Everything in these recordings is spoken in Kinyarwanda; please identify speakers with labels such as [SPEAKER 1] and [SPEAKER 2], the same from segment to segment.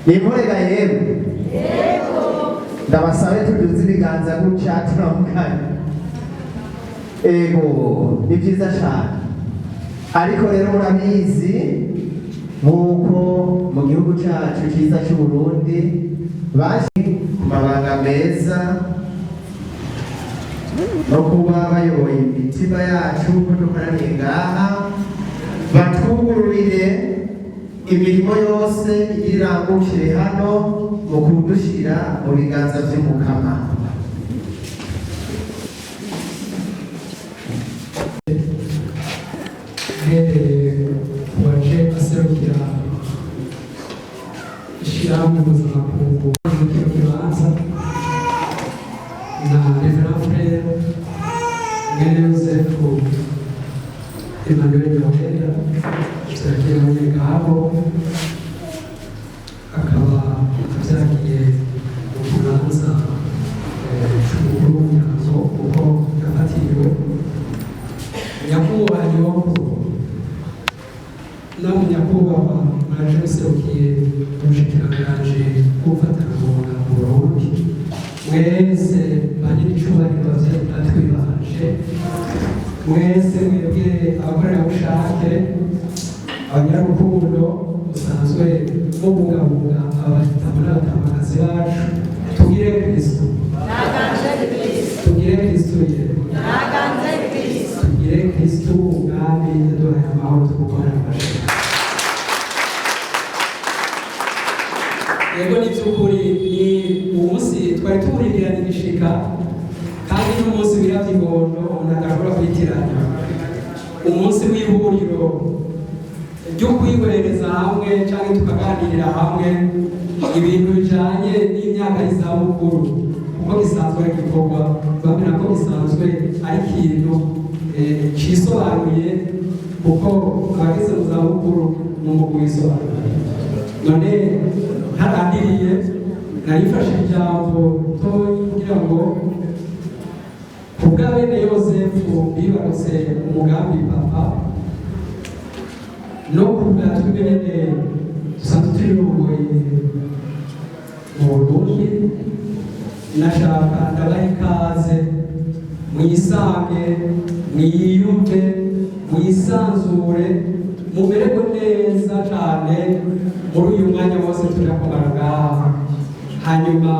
[SPEAKER 1] nimurega yemwe ndabasabe tuduze ibiganza gutya turamukanya ego ni byiza cyane ariko rero murabizi nk'uko mu gihugu cyacu cyiza cy'u Burundi baje ku mabanga meza no kuba bayoboye imitima yacu ko dukoraniye ngaha batwugururire imirimo yose irangukire hano mu kudushyira mu biganza by'umukama.
[SPEAKER 2] waje aserukira ishyirahamwe mpuzamakungu mu kibanza na Reverend Frere mwene Yosefu Emmanuel Yohera turakira abanyegabo akaba avyagiye mu kibanza c'umukuru w'umuryango kuko yafatiriwe nyakubahwa n'umunyakubahwa mwaje muserukiye umushikiranganji w'ubufatana mu Burundi mwese banyiricubahiro bavyeyi batwibanje mwese mwebwe abakorerabushake abanyarukundo musanzwe mubungabunga abatamu n'abatamakazi bacu tugire Kristo tugire Kristo tugire Kristo umwami yaduhaye amahoro tugukorera amashyi. Yego ni by'ukuri ni umunsi twari tuwurindiranye igishika kandi n'umunsi w'irabyigondo umuntu adashobora kwitiranya umunsi w'ihuriro ryo kwihwereza hamwe cyangwa tukaganirira hamwe ibintu bijanye n'imyaka y'izabukuru kuko bisanzwe ari igikorwa bamena ko bisanzwe ari ikintu cisobanuye kuko abageze mu zabukuru ni umugwi wisobanuye. None ntarandiriye narifashe ijambo toyi kugira ngo kubwa bene Yosefu bibarutse umugambi papa no kubwa twibene dusanzwe tuyoboye mu Burundi nashaka ndabaha ikaze mwisange mwiyumve mwisanzure mumererwe neza cyane muri uyu mwanya wose tujya kumara ngaha hanyuma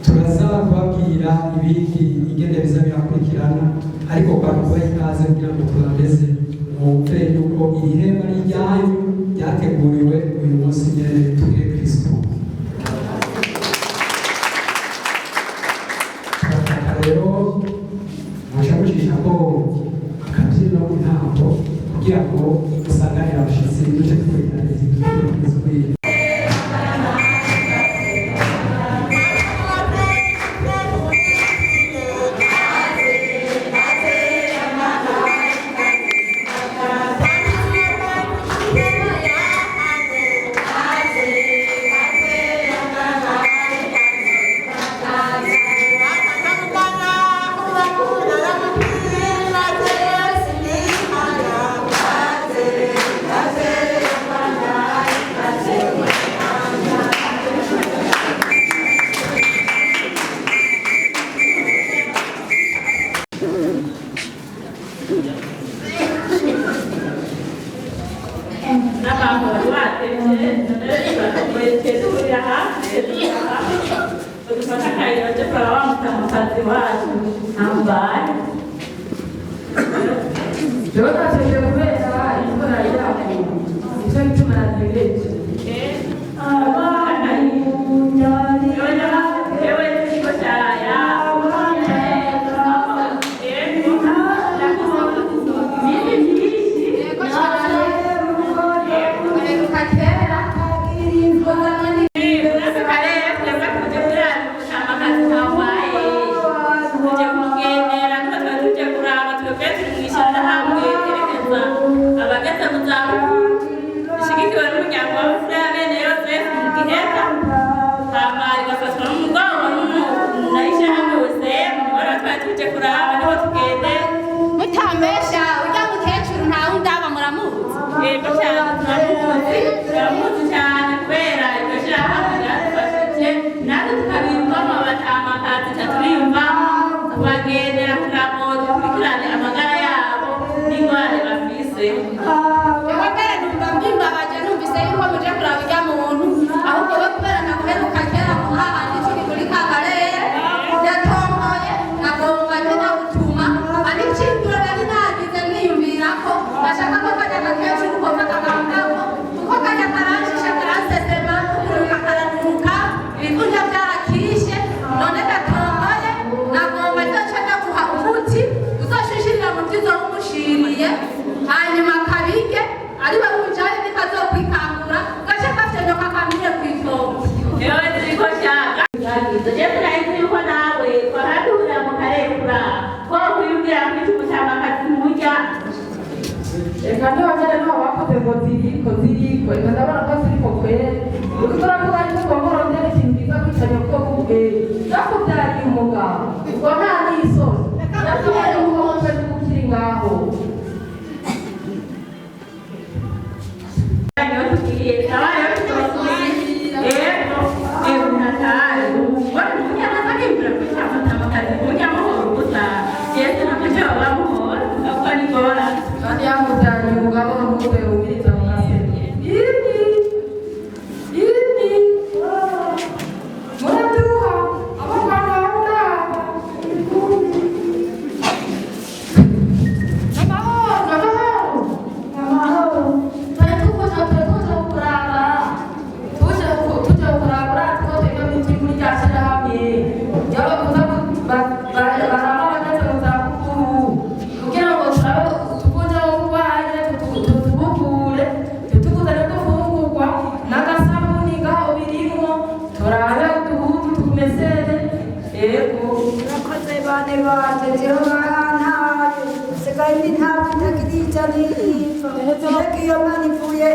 [SPEAKER 2] turaza kubabwira ibindi ingene biza birakurikirana ariko kwa kubaha ikaze kugira ngo tubameze mwumve yuko iri hema ryanyu ryateguriwe uyu munsi nyene tugire Kristo. Rero mushabucisha ko akabyino ntabwo kugira ngo usanganire abashitsi duce twigana izikwiye.
[SPEAKER 3] Tujya kugendera tujya kuraba twebwe turi mu ishyamba hamwe kandi abagere nabo bakoze ngo ziriko reka ndabona ko ziriko kwere ukora ko bari kukomorondera ikintu kiza kwicanya kuko kubwe yakubyariye umugabo ubwo nta n'isoni yakubyariye umugabo twese ukiri ngaho kandi yamubyariye umugabo n'umugore ubiriza mu masenge muraduha abaganga b'abana amahoro turi kuza kuraba tuje kuraba tuko twebwe muri rya shyirahamwe y'abakuza baraba bageze mu zabukuru kugira ngo turabe tukuzeho kurwanya tutubukure tutuguzane dufungurwa n'agasabuni ngaho birimo turabe uduhudu tumesere yego
[SPEAKER 4] Murakoze bane banje rero barantaye sigaye ntabwo itakirica n'ipfa reka iyo mana ivuye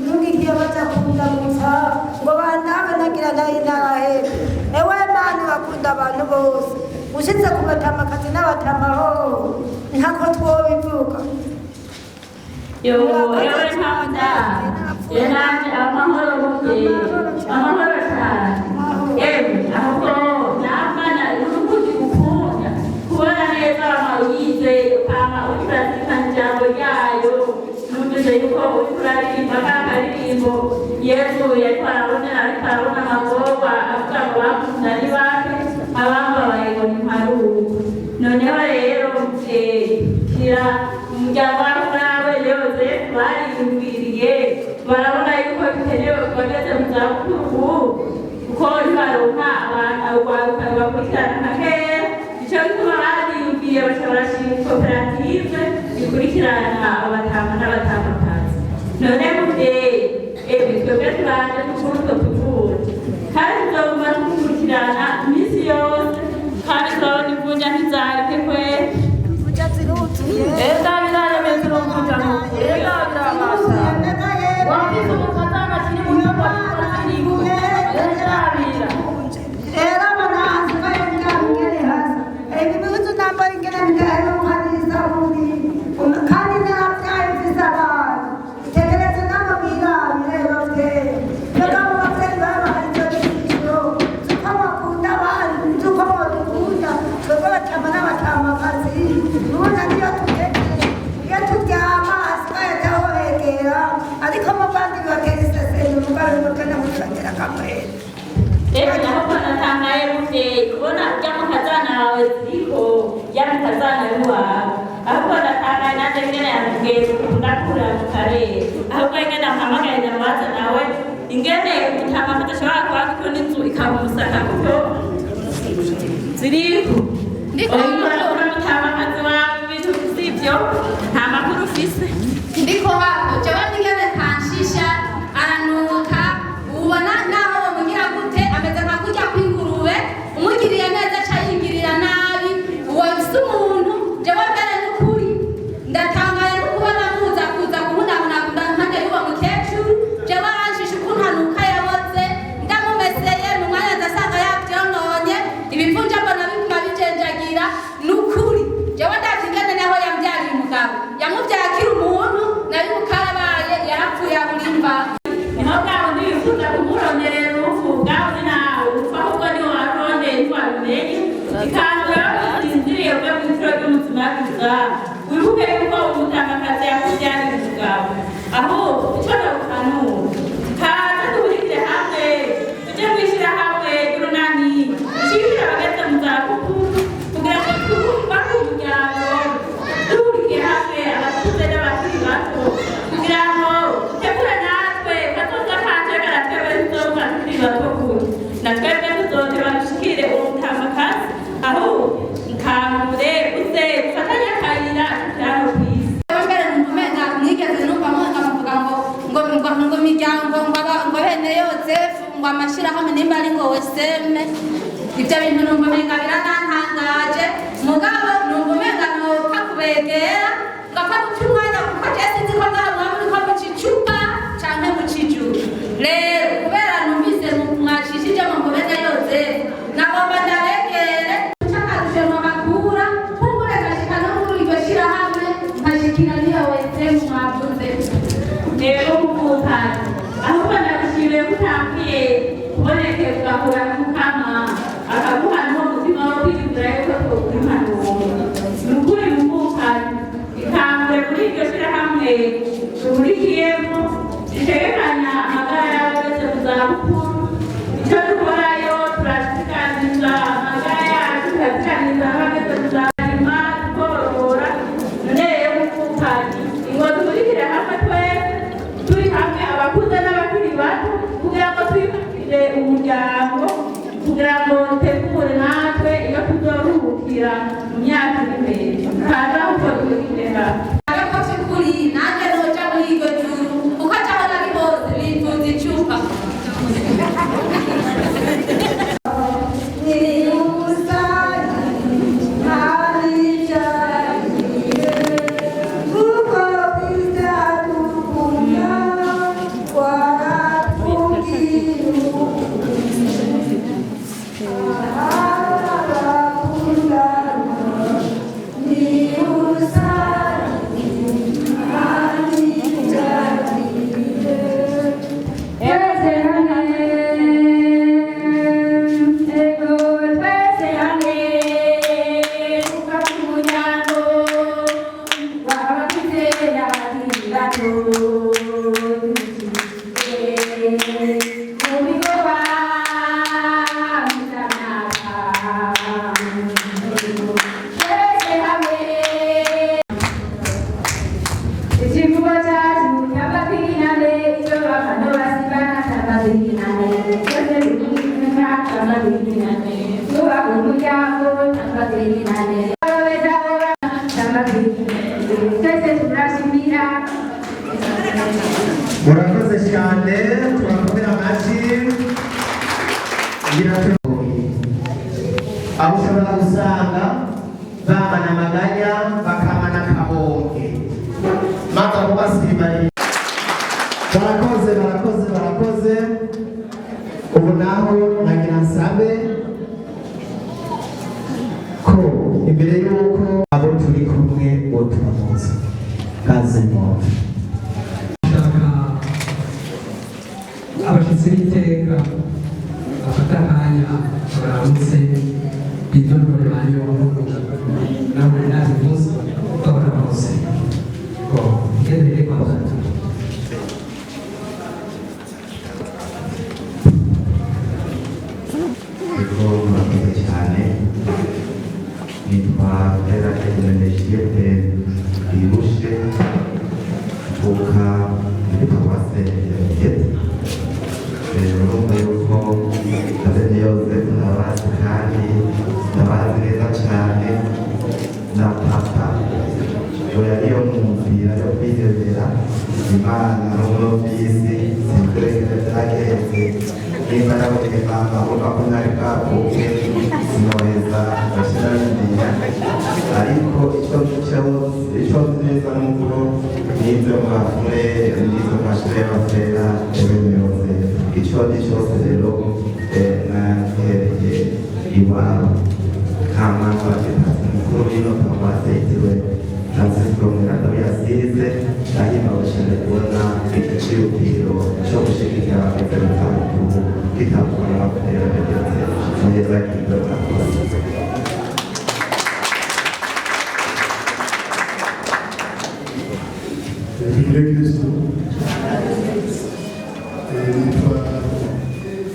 [SPEAKER 4] ntugigiye baja kundamutsa ngo bandabe nagira nayinahe ewe mana bakunda abantu bose ushitse ku batamakazi n'abatamaho ntako twobivuga
[SPEAKER 5] yewe ntabda yananje amahoro mubyeyi amahoro cyane yewe ahubwo namana urukuti gukunda kubona neza amawize ukama ukirazikana ijambo ryayo numvise yuko uriko uraririmba kakaririmbo yesu yariko arabonera ariko arabona amagorwa avuga ngo bakunda ni bake abambabaye ngo ni mparuka noneho rero kira umuryango w'abawe yose bariyumviriye barabona yuko bikenewe bageze mu zabukuru kuko ntibaronka abantu bakurikirana nka kera icyo gituma bariyumviye baca barashinga koperative ikurikirana abatama n'abatamakazi none mubyeyi twebwe turaje tukuru utwo tuvura kandi tuzoguma tugukurikirana iminsi yose kandi turabona imvunja ntizarike kwera
[SPEAKER 4] imvunja ziruzuye
[SPEAKER 3] birayemeza urumvunja n'ukuri birabasa wabize umukazana kiri mu nyubako kiriko birabira
[SPEAKER 4] rero abanazi bayongere hasi ibi bihuzu nambaye ingene bigahera ukaniriza buri kandi narabyaye mfise abantu tegereze nabo birabire bavyeyi rero abo bavyeyi babahaye ivyo bigishiro zuko bakunda abantu zuko badukunda twebwe batama n'abatamakazi nubundi niyo tugejeje iyo turyama asigaye atahohegera ariko muvandi bakera iseseme umugabe mugana mutagera akamwera
[SPEAKER 5] ahubwo natangaye muvyeyi kubona ryamukazana wawe ziriko ryamukazana wawe ahubwo natangaye nanje ngene yamubwiye ndakura mu karere ahubwo ingene ampamagaye ndamubaza nawe ingene umutama adashobora kuba kuko n'inzu ikaba umusaka kuko ziriko umutama wawe ibintu sivyo nta makuru ufise
[SPEAKER 6] ndiko hano jewe nigeze kanshisha aranuka ubona naho bamugira gute ameze nka kurya kw'ingurube umugiriye neza ca yigirira nabi uwo si umuntu jewe mbere n'ukuri ndatangaye no kubona muza kuza kumunabona mpande y'uwo mukecuru jewe aranshisha ukuntu anuka yaboze ndamumeseye mu mwanya ndasanga yavyononye ibivunja mbona biguma bijenjagira n'ukuri jewe ndavyigene naho yamvyariye umugabo yamuvyaye akiri umuntu nabi ukarabaye yarapfuye aburimba
[SPEAKER 5] niho bwawe ntibifuza kumuronderera urupfu bwawe nawe upfa ahubwo niho warondeye ntwabimenye ikangura usinziriye bwe mu ijoro ry'umutima bwiza wibuke yuko umutamakazi yakubyarira umugabo ahubwo icyo naguhanura kaza duhurire hamwe tujye kwishyira hamwe y'urunani dushyigikire abageze mu zabukuru kugira ngo twubake umuryango duhurire hamwe abakuze n'abakiri bato kugira ngo dutegure natwe gatoza kanje garatwewe tuzoba tukiri bato kure na twebwe tuzoteba dushikire uwo mutamakazi ahubwo nkangure uze dufatanye akayira tujyane ku isi
[SPEAKER 6] mbere numva nigeze numva amuvuga ngo imiryango ngo bene yosefu ngo amashirahamwe nimba ari ngo weseme ibyo bintu numva umenga biranantangaje mugabo numva umenga nopfa kubegera ngapfa guca umwanya kuko cyese nzi ko mwaba muri ko mu kicupa canke mu kijuru rero kubera numvise mwashishije mu mbobeza yose nagomba ndabegere nshakadushenwa bakura kumbure nkashika no muri iryo shirahamwe nkashikira niyo wese mwavuze
[SPEAKER 5] rero mukutana ahubwo ndagushimiye ko utambwiye kuboneke ugahura n'umukama akaguha n'umutima wo kwiyumvira yuko twokwima ni ukuri mukutana ikambure muri iryo shirahamwe duhurikiyemo ritegekanya amagara y'abageze mu zabukuru icyo dukorayo turasiganiza amagara yacu turasiganiza abageze mu zabukuru tworora none mukutana ngo duhurikire hamwe twese turi hamwe abakuze n'abakiri bato kugira ngo twifashije umuryango kugira ngo dutegure natwe iyo tuzoruhukira mu myaka iri imbere kaza uko duhurikire hamwe
[SPEAKER 6] ariko by'ukuri nanjye noja muri iryo juru kuko aho nari hose bifuza icupa
[SPEAKER 1] murakoze cyane turakomera amashyi aho ushobora gusanga bamana amaganya bakamana akabonge maze abo basibari barakoze ubu naho nagira nsabe ko imbere y'uko abo turi kumwe uturamuzi kaze mpamvu
[SPEAKER 2] abashyitsi b'iteka bafata akanya baramutse bidondore ba nyongo nabo nazi munsi bahora bose ngo ngendere kwa batatu
[SPEAKER 7] Ego murakoze cyane nitwa Pera Emenejiyete Irushe mvuka muri paruwase ya Bugete urumva yuko Kadende Yozefu ndabazi kandi ndabazi neza cyane na papa ngo yariyo mwumvira yo kwizera Imana n'umwumvisi sinkurekere byagenze nimba nabonye mama avuga ko ntari bwavuke sinoheza bashyirarindira ariko icyo nzi neza nuko n'ibyo mwafure n'izo mashure y'abafera ebemeroze icyo ndi cyose rero nahereye iwabo kama abatetasi mukuru w'ino paruwase yitiriwe Francisco Mweranda yasize ahimbawe cyane kubona iki cyiyumviro cyo gushigikira abageze mu zabukuru kitabwa n'abafera ndetse neza y'ibyo bakoze.
[SPEAKER 8] Kristo nitwa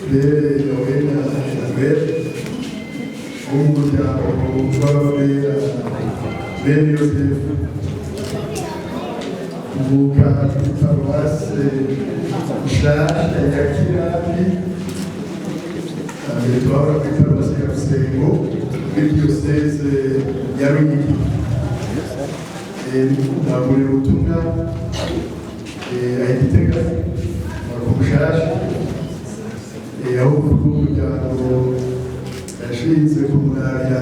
[SPEAKER 8] Frere Yowena Albert w'umuryango w'ababera bene Yosefu mvuka kuri paruwase nshasha ya Kirambi twahora kuri paruwase ya Rusengo muri diyoseze ya Ruyigi ntabure ubutumwa ahitega umushasha aho umuryango yashinze ku mwanya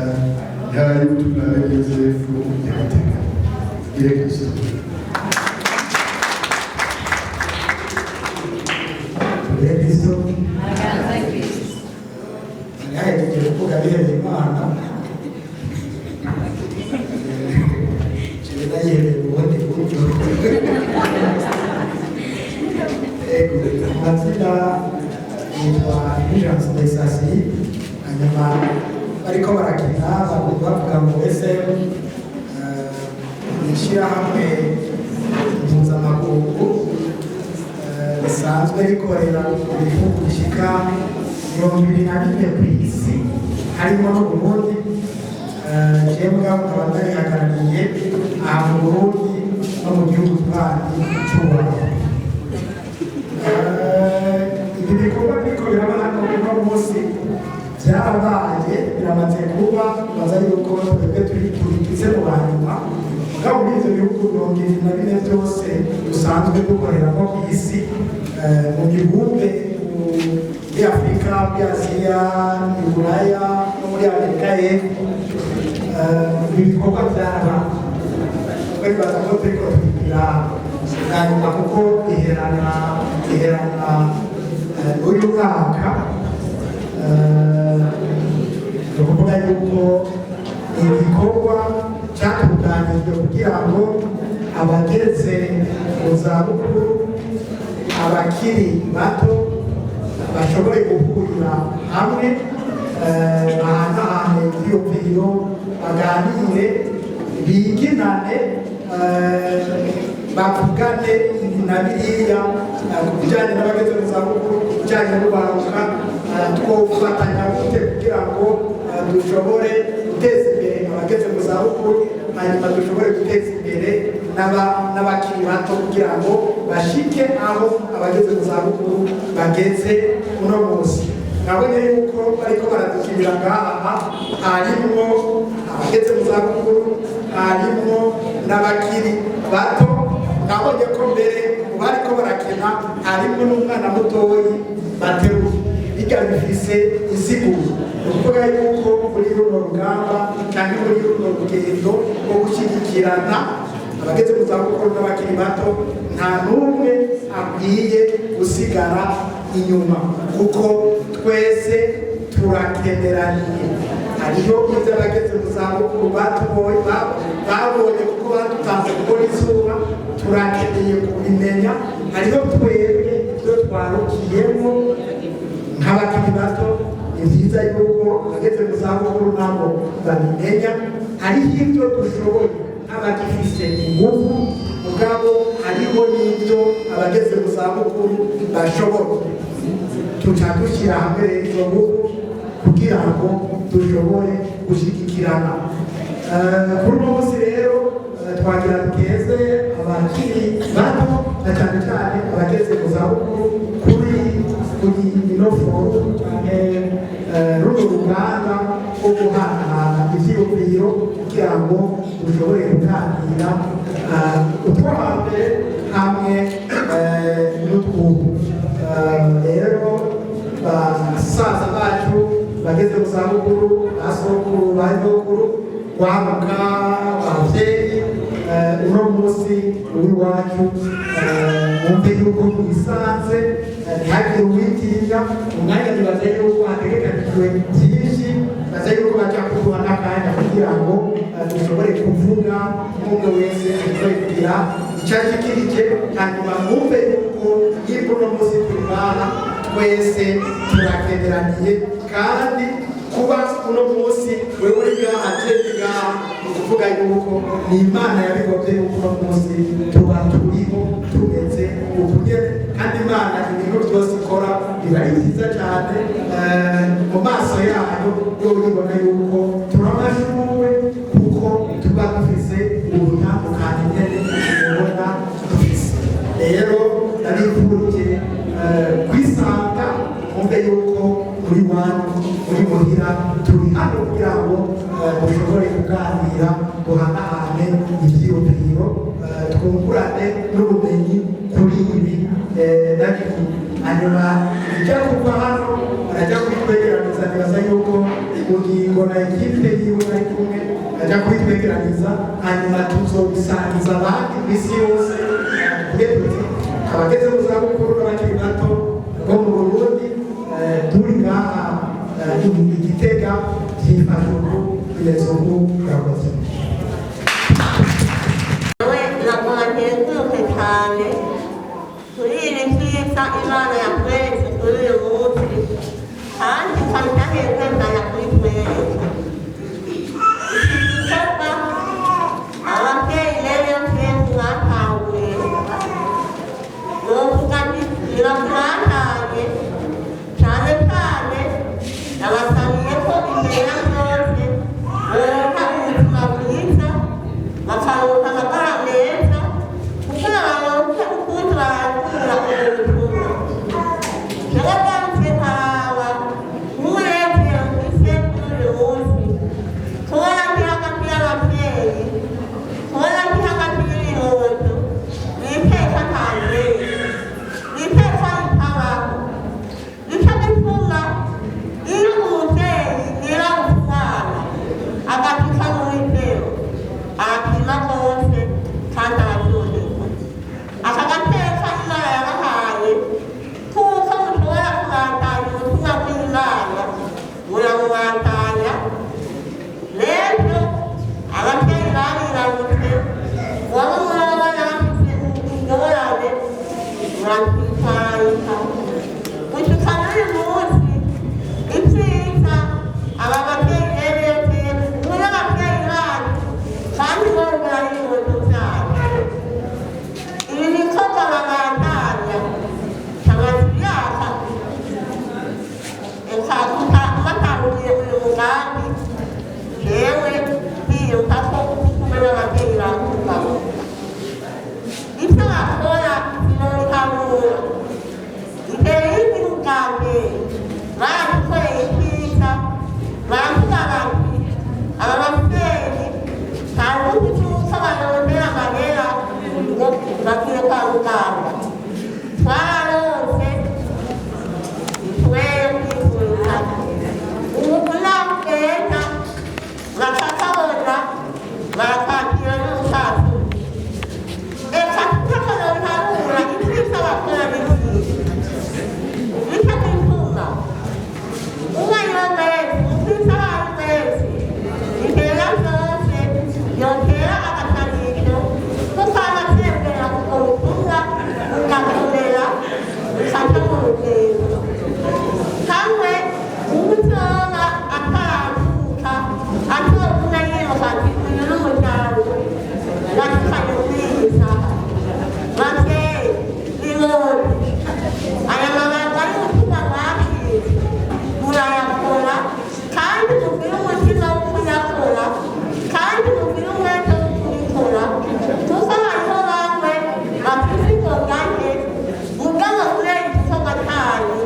[SPEAKER 8] yahaye ubutumwa Yosefu yahitega Kristo
[SPEAKER 2] mbere Kristo yaherekeje kuvuga bihereye Imana kigenda yihereye mu bundi buryo amazina yitwa Vigilance Desasi hanyuma bariko barakina bavuga ngo ese ishyirahamwe mpuzamakungu risanzwe rikorera mu bihugu bishika 24 ku isi harimo no Burundi jemwe bakaba barihagarariye aha mu Burundi no mu gihugu twandi cy'Uburundi. Ibi bikorwa biriko biraba hano uno munsi byarabaye biramaze kuba baza yuko twebwe tugize mu banyuma mugabo muri ivyo bihugu 24 byose dusanzwe dukoreramo ku isi mu mibumbe muri Afurika, muri Aziya, muri Buraya no muri Amerika y'Epfo. Ibikorwa byarabaye bibaza ko turiko tugira hanyuma kuko iherana uyu mwaka ni ukuvuga yuko igikorwa cyatunganijwe kugira ngo abageze mu zabukuru abakiri bato bashobore guhurira hamwe bahanahane ivyiyumviro baganire biginane bavugane ibi na biriya ku bijyanye n'abageze mu zabukuru ku bijyanye n'ubaruka twofatanya gute kugira ngo dushobore guteza imbere abageze mu zabukuru hanyuma dushobore guteza imbere n'abakiri bato kugira ngo bashike aho abageze mu zabukuru bageze uno munsi. Nabonye yuko bariko baradukinira ngaha harimwo abageze mu zabukuru harimwo n'abakiri bato. Nabonye ko mbere bariko barakina harimwo n'umwana mutoyi bateruye bijya bifise insiguro ukuvuga yuko muri runo rugamba cyangwa muri runo rugendo rwo gushyigikirana abageze mu zabukuru n'abakiri bato nta n'umwe akwiye gusigara inyuma kuko twese turakeneraniye. Hariho ibyo abageze mu zabukuru babonye kuko badutanze kubona izuba turakeneye kubimenya. Hariho twebwe ibyo twarukiyemo nk'abakiri bato ni byiza yuko abageze mu zabukuru nabo babimenya. Hariho ibyo dushoboye abagifise ingufu mugabo hariho n'ibyo abageze mu zabukuru bashobora. Tuca dushyira hamwe rero izo ngufu kugira ngo dushobore gushyigikirana. Kuri uno munsi rero twagira duteze abakiri bato na cyane cyane abageze mu zabukuru kuri ino foru runo ruganda rwo guhanahana ivyiyumviro kugira ngo dushobore kuganira utwo hambere hamwe n'utwubu. Rero basaza bacu bageze mu zabukuru basokuru banyokuru kwamuka abavyeyi uno munsi w'iwacu mwumve yuko mwisanze ntihagire uwitinya. Umwanya nibaze yuko hategekanijwe byinshi baze yuko baja kuduha n'akanya kugira ngo dushobore kuvuga umwe wese ashobore kugira icyashikirije hanyuma mwumve yuko yibwo uno munsi turibana twese turakeneraniye kandi kuba uno munsi wewe uri ngaha jewe ngaha ni ukuvuga yuko ni Imana yabigobye yuko uno munsi tuba turiho tumeze uku nyene kandi Imana ibintu byose ikora biba ari byiza cyane mu maso yayo yo ubibona yuko turabashuwe kuko tuba dufise ubutandukanye nyene ubona dufise. Rero ndabifurije kwisanga mwumve yuko muri wanyu muri muhira turi hano kugira ngo dushobore kuganira duhanahane ivyiyumviro twungurane n'ubumenyi kuri ibi nabiku. Hanyuma ijya kuva hano barajya kubitwegeraniza nibaza yuko ubugingo na ekipe yiwe bari kumwe ajya kubitwegeraniza hanyuma tuzobisangiza abandi ku isi yose kugira tuti abageze mu zabukuru n'abakiri bato bo mu byifashe ubu kugeza ubu urakoze.
[SPEAKER 9] Nawe nakubakenguruke cyane kuri iri byiza Imana yakweretse kuri uyu munsi kandi ikabitahezezanya kuri twese. Iki gikorwa ababyeyi rero twese mwatanguye novuga nti biramwantaye cyane cyane nabasabiye ko imbere ya byose boha ubuzima bwiza bakaruhuka amagara meza kugira baronke ukundi barakura ubutumwa. Naragarutse nkaraba nk'urebye ise kuri uyu munsi kubona ndi hagati y'ababyeyi kubona ndi hagati y'ibinono niteka ntanzeye niteka ritabaho nicyo gituma iyo umubyeyi yirabura umwana agatica n'uwitero arapima rwose kandi araryoherwa aka gateka Imana yabahaye kuko mushobora kubandanya ubutumwa bw'Imana muramubandanya. Rero ababyeyi barirabutse waba muraba yafise ingorane muratwitarika gushika n'uyu munsi ibyiza aba babyeyi rero muri ababyeyi bacu kandi bongera n'ibintu byabo ibi bikorwa babandanya amaze imyaka batanguye uyu mugambi yewe biyuka ko kumwe n'ababyeyi bakundana ibyo bakora binobihanura imbere y'igihugu bwa mbere baradukoreye icyiza baravuga bati aba babyeyi nta bundi cy'uko barondera amahera ngo bagiye kwa muganga twararonse tuweye kwivuza ubu ntabwo beza bakakabona barakakira n'umusaza reka tutakanobihanura ibyiza bakora n'ibyiza nicyo gituma umwana wese ubwiza hari wese imbere ya byose yongera agasanisho kuko abatembera ubwo butumwa bugakomera bufasha mu rugendo kamwe umutoba ataravuka atozuna yiruka uyu n'umuryango batukanye ubwiza babyeyi b'iboni aya mabanga y'ubutumwa bwacitse murayakora kandi mugire umutima wo kuyakora kandi mugire umwete wo kubikora kuko hariho bamwe bafite inzoga nke mugabo kubera igikorwa cyanyu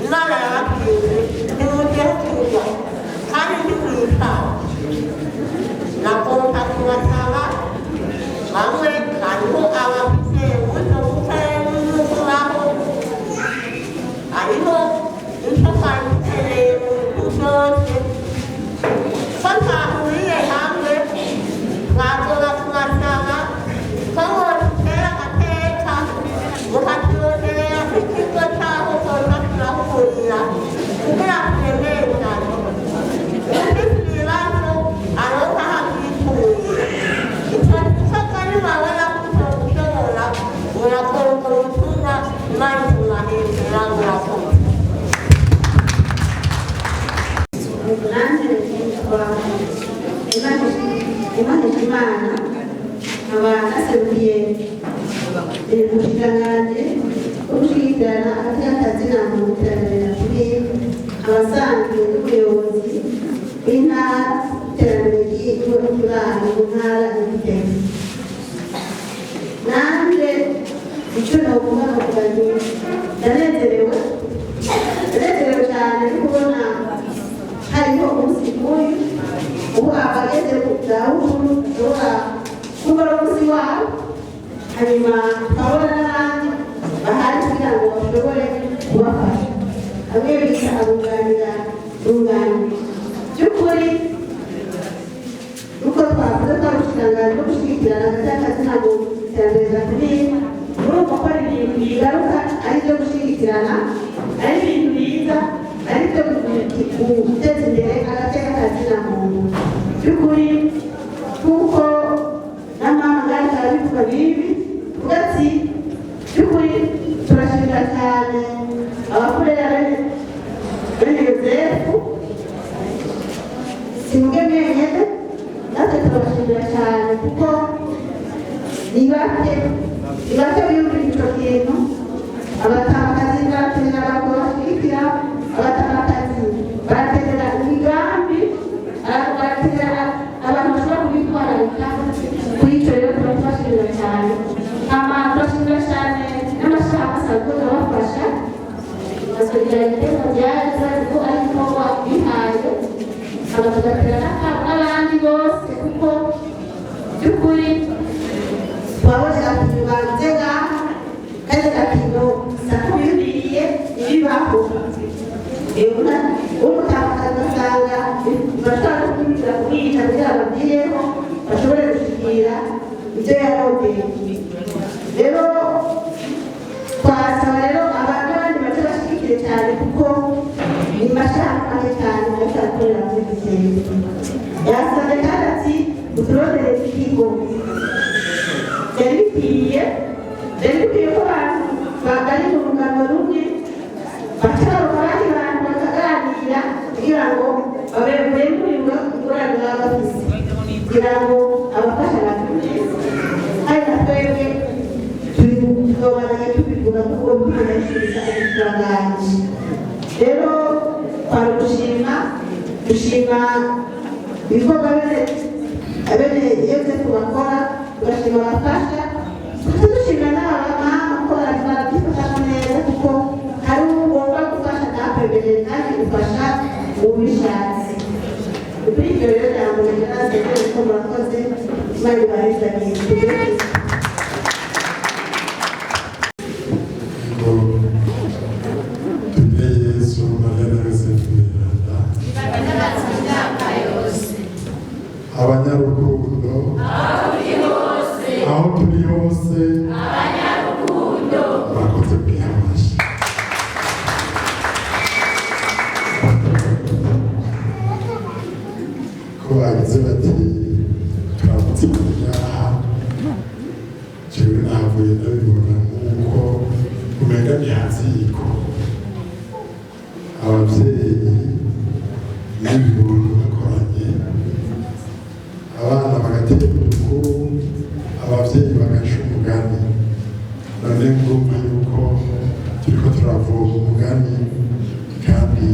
[SPEAKER 9] Imana yababwiye nimugire kuza kandi ntimwitaho nagomba kubasaba bamwe hariho abafite uburyo bukeya n'ubukuraho hariho icyo twagikeneye mu bintu byose ko twahuriye hamwe twagomba kubasaba ko mwotutera agateka mukaturonderera ikigo cy'aho tuza turahurira kugira ngo turemezanye ufite ibibazo aronka habyituye icyo gikorwa nibabona ko ushobora murakora ubwo butumwa Imana izubahembera murakoze.
[SPEAKER 4] nanjye nitwa Imana nkaba naserukiye umushikiranganji wo gushyigikirana hagati y'akazi n'ahantu mu iterambere kuri abasanzwe n'ubuyobozi b'intara iterambere ry'uburanga mu ntara y'Igitega. nanjye icyo navuga navuga nti ndanezerewe cyane no kubona hariho umunsi nk'uyu ubu abageze ku zabukuru ushobora kubona umunsi wabo hanyuma tukabona n'abandi bahari kugira ngo bashobore kubafasha bamwe bita abunganira bunganira by'ukuri nuko twavuze ko ari ubushingano bwo gushyigikirana hagati y'akazi ntabwo iterambere ridakomeye urumva ko ari ibintu bigaruka ari ibyo gushyigikirana ari ibintu biza ari ibyo guteza imbere hagati y'akazi
[SPEAKER 10] na muntu by'ukuri kuko n'amahanga arabivuga bibi ugati by'ukuri turashimira cyane abakorera bene Yozefu simuge mwenyene natwe turabashimira cyane kuko ni bake biyumvira icyo kintu abatamakazi baratera abagabo bashyigikira abatamakazi baraterera imigambi baratera abantu bashobora kubitwararika kuri icyo rero turabashimira cyane turashimira cyane n'amashaka asanzwe abafasha bakagira ibitego byaza kuko ari igikorwa bihaye bakagatera n'abandi bose kuko by'ukuri twabonye agapimo banze ngaha kandi agapimo sakubiriye ibibaho umutakazi ugasanga bashobora kumwira kumwica kugira ngo ababwireho bashobore gushyikira ibyo yarondeye rero twasaba rero abandi bace bashyigikire cyane kuko ni mashaka cyane ariko arakorera muri Gisenyi yasabye kandi ati muturondere ikigo byari bikwiye ko abantu bagari mu rungano rumwe bashobora abandi bantu bakaganira kugira ngo babemurirwe ingorane baba bafise kugira ngo abafasha abantu neza kandi na twebwe tuzobananye tubivuga kuko tukunashiriza ubushikiranganji rero twari dushima ibikorwa bene Yozefu bakora tugashima abafasha dushima n'abamama ko barabyifashamo neza kuko hari ugomba gufasha ntakwemere kandi ufasha ubishatse kuri ibyo rero ntabwo bigaragaza ko murakoze imana ibarizaniye
[SPEAKER 8] Yesu Maria na Yozefu abanyarukundo aho turi hose murakoze kwihamashi ko bagize bati turamutse kunyaha jewe nahavuye ndabibona nk'uko umenga ni haziko ababyeyi n'ibintu bakoranye abana bagatera udukuru ababyeyi bagaca umugani none ngumva yuko turiko turavoma umugani kandi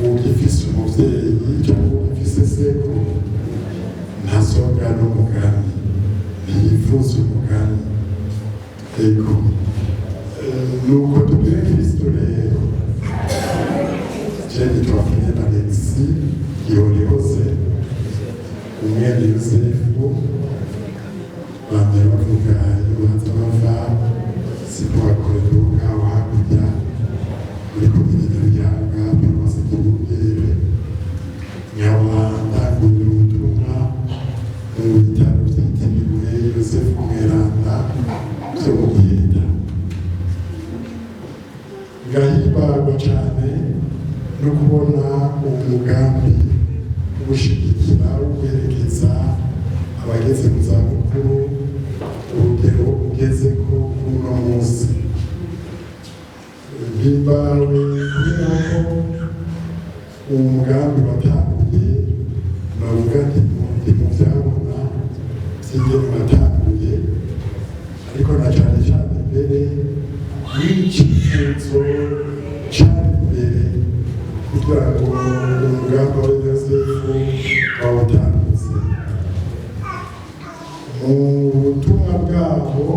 [SPEAKER 8] ugifise umuvyeyi cyangwa ugifise sekuru ntasobwa n'umugani ntiyifuza umugani ego nuko tubwire Kristo rero jeni twafanye na Alexi Gihorehoze umwene Yozefu bambere bavuga yubanza bava sikuhakorera aho hakurya muri komine Nyaruganga paruwasi Kibungere Nyabanda ngurira ubutumwa mu bitaro byitiriwe Yozefu Mweranda byo mu Giheta ngahimbarwa cyane no kubona umugambi gushyigikira ukwerekeza abageze mu zabukuru urugero ugeze ko uno munsi mpimbawe kubera ko uwo mugambi watanguye navuga nti mu byabona by'ingene watanguye ariko na cyane cyane mbere n'icyifuzo cyari imbere kugira ngo umugambi wa Yozefu bawutambutse mu butumwa bwabo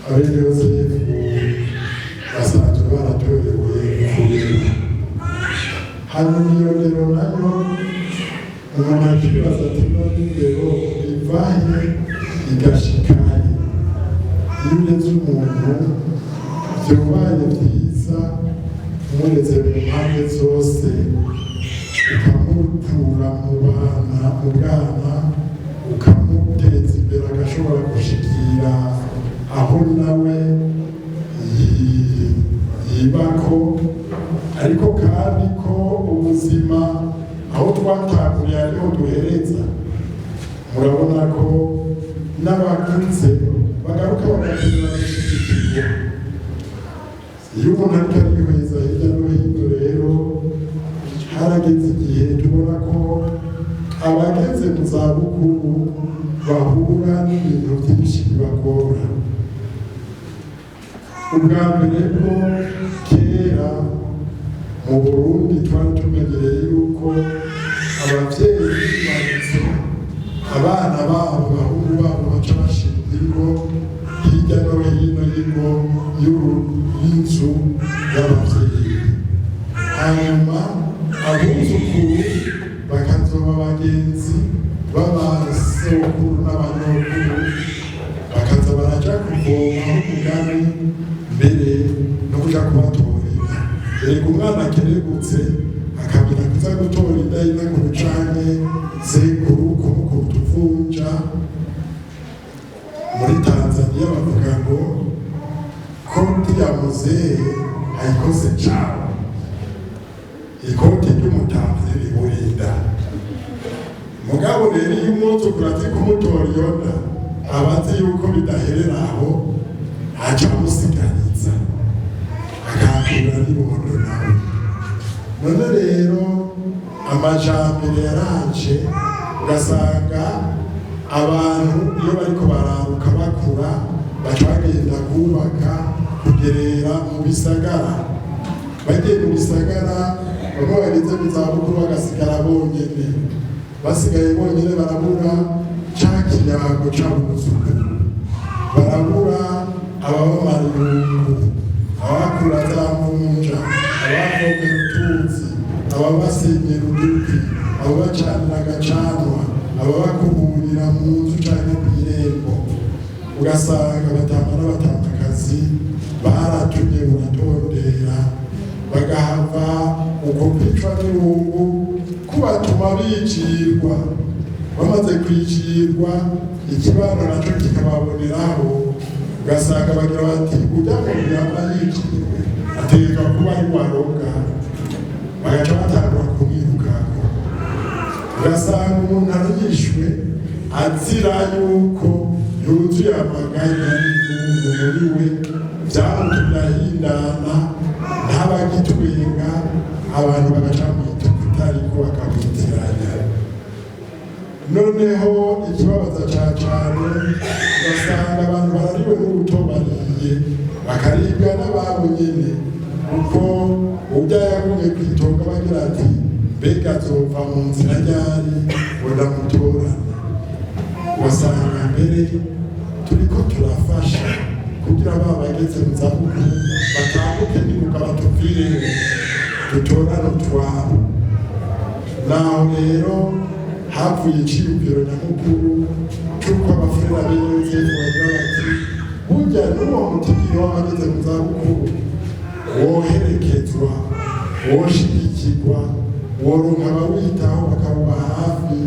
[SPEAKER 8] abene Yozefu basanzwe baratorewe kurera hanyuma iyo ndero nayo umuntu akibaza ati none indero ivahe igashikaye iyo ureze umuntu vyobaye vyiza umureze mu mpande zose ukamukura mu bwana ukamuteza imbere agashobora gushikira aho nawe yibako ariko kandi ko ubuzima aho twatanguriye ariho duhereza, murabona ko n'abakuze bagaruka bagakenera gushyigikirwa. Iyo umuntu ariko arihweza hirya no hino rero, harageze igihe tubona ko abageze mu zabukuru bahura n'ibintu byinshi bibagora. Ubwa mbere bwo kera mu Burundi twari tumenyereye yuko ababyeyi baretse abana babo, abahungu babo baca bashinga ingo hirya no hino y'inzu y'ababyeyi, hanyuma abuzukuru bakazoba abagenzi b'abasokuru n'abanyokuru, bakaza baraja kuvoma umugambi mbere no kuja kubatorera. Erega umwana akeregutse akamenya kuza gutora inda y'inakuru canke sekuru kumukura utuvunja. Muri Tanzania bavuga ngo koti ya muzehe hayikoze cawe, ikoti ry'umutamvyi riburinda. Mugabo rero iyo umwuzukuru azi kumutora iyo nda, aba azi yuko bidaherera aho, aca amusiganiza akakura n'ibondo nawe. None rero amajambere yaraje, ugasanga abantu iyo bariko bararuka bakura baca bagenda kubaka kugerera mu bisagara. Bagiye mu bisagara, bamwe bageze mu zabukuru bagasigara bonyene. Basigaye bonyene barabura ca kinyago c'abuzukuru, barabura ababamara irungu, abakura za mvunja, abavomera utuzi, ababasenyera uduti, ababacanira agacanwa, ababakuburira mu nzu canke kw'irembo. Ugasanga batama n'abatamakazi baratumye buratondera, bagahava uko kwicwa n'irungu kubatuma bicirwa. Bamaze kwicirwa, ikibano naco kikababoneraho, ugasanga bagira bati ujya mu byamba yicirwe ategeka kuba ari waroga, bagaca batangura kumwirukako. Ugasanga umuntu arishwe azira yuko yuzuye amaganya y'umuntu muri we, byamutumye ahindana ntabagitwenga, abantu bagaca mwituka utariko bakamwitiranya. Noneho ikibabaza cane, ugasanga abantu barariwe n'ubutobariye, bakaribwa n'ababo nyene, kuko ubya yagumye kwitonga bagira ati mbega azova mu nzira ryari ngo ndamutorane. Ugasanga mbere turiko turafasha kugira baba bageze mu zabukuru batambuke nibuka batuvireho, dutorane utwabo. Naho rero havuye iciyumviro nyamukuru c'uko abafurera b'Yozefu bagira bati burya n'uwo mutigiri w'abageze mu zabukuru woherekezwa, woshigikirwa, woronka abawitaho bakawuba hafi,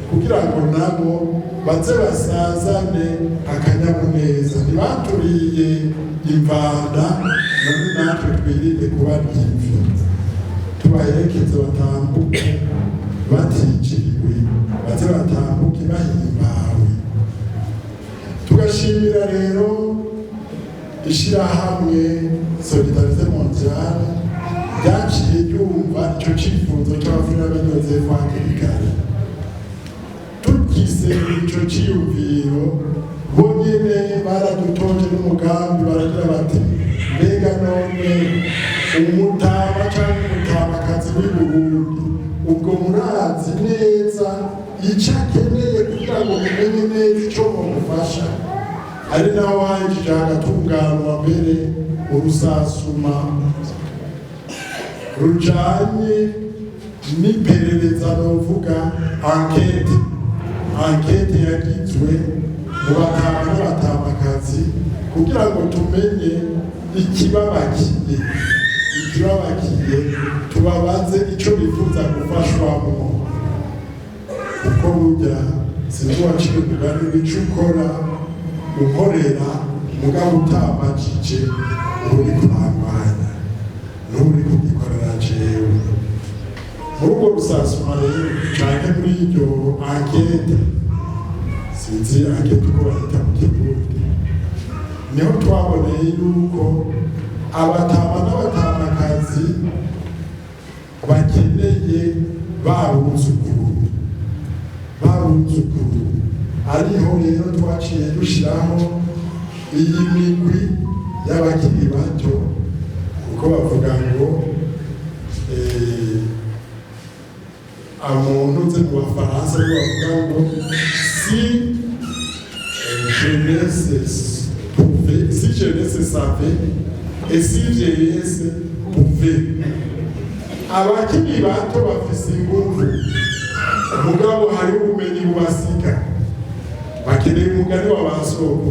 [SPEAKER 8] kugira ngo nabo baze basazane akanyamuneza. Ntibaturiye imvanda, none natwe twirinde kubarya imvi, tubaherekeze batambuke baticiriwe, baze batambuke bahimbawe. Tugashimira rero ishirahamwe Solidarité Mondiale ryaciye ryumva ico cifuzo c'abafurera b'Yozefu hakiri kare. Tugize ico ciyumviro, bonyene baradutoje n'umugambi, baragira bati mbega none umutama canke umutamakazi w'i Burundi ubwo murazi neza ico akeneye kugira ngo mumenye neza ico mumufasha. Ari naho hahejije hagatunganwa mbere urusasuma rujanye n'iperereza, novuga ankete yagizwe mu batama n'abatamakazi, kugira ngo tumenye ikibabakiye, tubabaze ico bifuza gufashwamo. Kuko burya sinzi waciye umugani w'ico ukora ukorera mugabo utabajije uri kurangwanya n'uri kugikorera jewe. gusasuma rero canke muri iryo ankete sinzi ankete uko bahita mu kirundi niho twaboneye yuko abatama n'abatamakazi bakeneye baruzukuru ariho rero twaciye dushiraho iyi migwi y'abakiri bato kuko bavuga ngo amuntu uze mu bafaransa bavuga ngo si jeunesse savait et si vieillesse pouvait. Abakiri bato bafise ingufu mugabo hari ubumenyi bubasiga bakeneye umugani w'abasoko.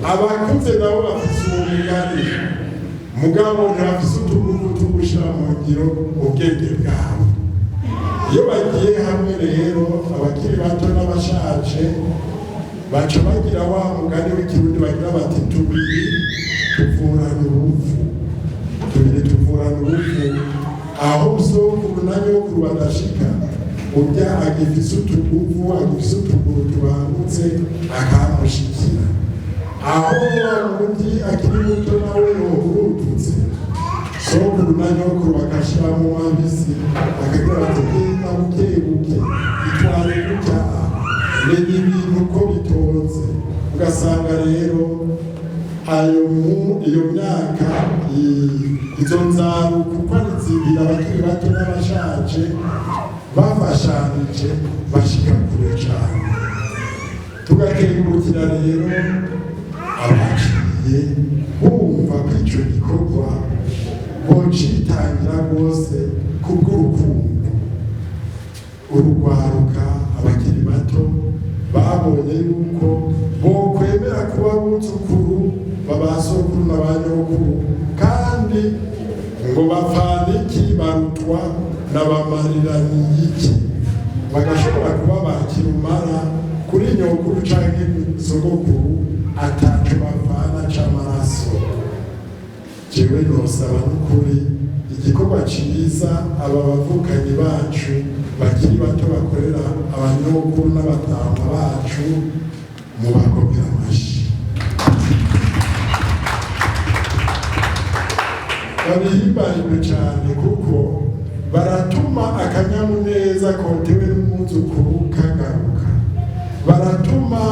[SPEAKER 8] Abakuze nabo bafise umugani mugabo ntibafise utugufu tugushira mu ngiro ubwenge bwabo. Iyo bagiye hamwe rero abakiri bato n'abashaje baca bagira wa mugani w'ikirundi bagira bati tubiri tuvurana ubupfu. Aho usokuru na nyokuru badashika urya agifise utuguvu agifise utuguru tubangutse akamushikira. Aho undi akiri muto nawe yohurututse sokuru na nyokuru bakashira mu mabisi bakagira bati genda bukebuke itware gutya menya ibintu uko bitonze. Ugasanga rero iyo myaka izo nzaru kuko ari zibiri abakiri bato n'abashaje bafashanije bashika kure cane. Tugakengurukira rero abaciye bumva ko ico gikorwa bocitangira rwose kubw'urukundo. Urugwaruka abakiri bato babonye yuko bokwemera kuba buzukuru babasokuru n'abanyokuru kandi ngo bapfana iki barutwa n'abamariraniye bagashobora kuba bakirumara kuri nyokuru canke sogokuru ataco bavana c'amaraso. Jewe nosaba n'ukuri igikorwa ciza aba bavukanyi bacu bakiri bato bakorera abanyokuru n'abatama bacu mu bakobera amashi. Babihimbarijwe cane kuko baratuma akanyamuneza kotewe n'umwuzukuru kagaruka. Baratuma